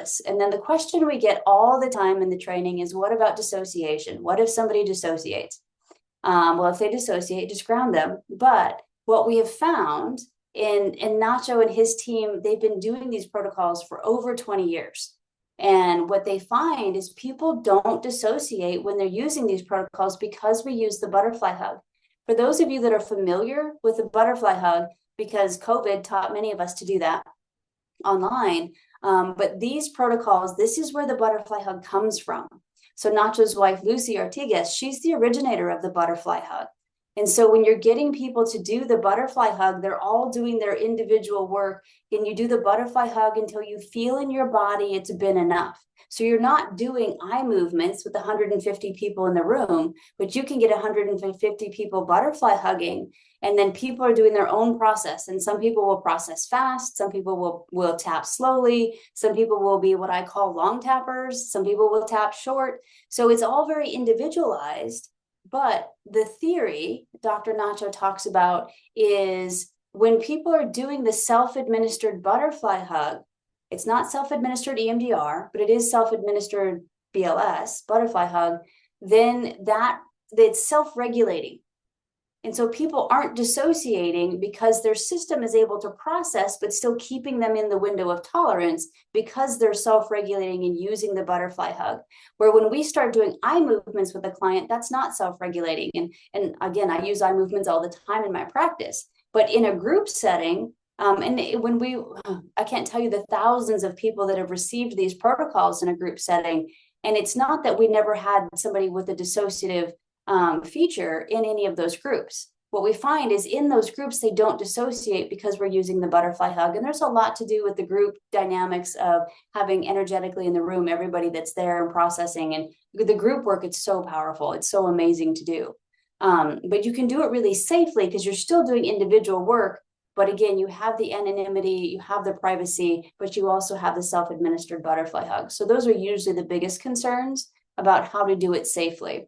nervous. And then the question we get all the time in the training is, what about dissociation? What if somebody dissociates? Well, if they dissociate, just ground them. But what we have found in Nacho and his team, they've been doing these protocols for over 20 years. And what they find is people don't dissociate when they're using these protocols because we use the butterfly hug. For those of you that are familiar with the butterfly hug, because COVID taught many of us to do that online, but these protocols, this is where the butterfly hug comes from. So Nacho's wife, Lucy Artigas, she's the originator of the butterfly hug. And so when you're getting people to do the butterfly hug, they're all doing their individual work, and you do the butterfly hug until you feel in your body it's been enough. So you're not doing eye movements with 150 people in the room, but you can get 150 people butterfly hugging, and then people are doing their own process. And some people will process fast, some people will tap slowly, some people will be what I call long tappers, some people will tap short. So it's all very individualized. But the theory Dr. Nacho talks about is when people are doing the self-administered butterfly hug, it's not self-administered EMDR, but it is self-administered BLS, butterfly hug, then it's self-regulating. And so people aren't dissociating because their system is able to process, but still keeping them in the window of tolerance because they're self-regulating and using the butterfly hug. Where when we start doing eye movements with a client, that's not self-regulating. And again, I use eye movements all the time in my practice, but in a group setting, I can't tell you the thousands of people that have received these protocols in a group setting. And it's not that we never had somebody with a dissociative feature in any of those groups. What we find is in those groups, they don't dissociate because we're using the butterfly hug. And there's a lot to do with the group dynamics of having energetically in the room, everybody that's there and processing. And the group work, it's so powerful. It's so amazing to do. But you can do it really safely because you're still doing individual work. But again, you have the anonymity, you have the privacy, but you also have the self-administered butterfly hug. So those are usually the biggest concerns about how to do it safely.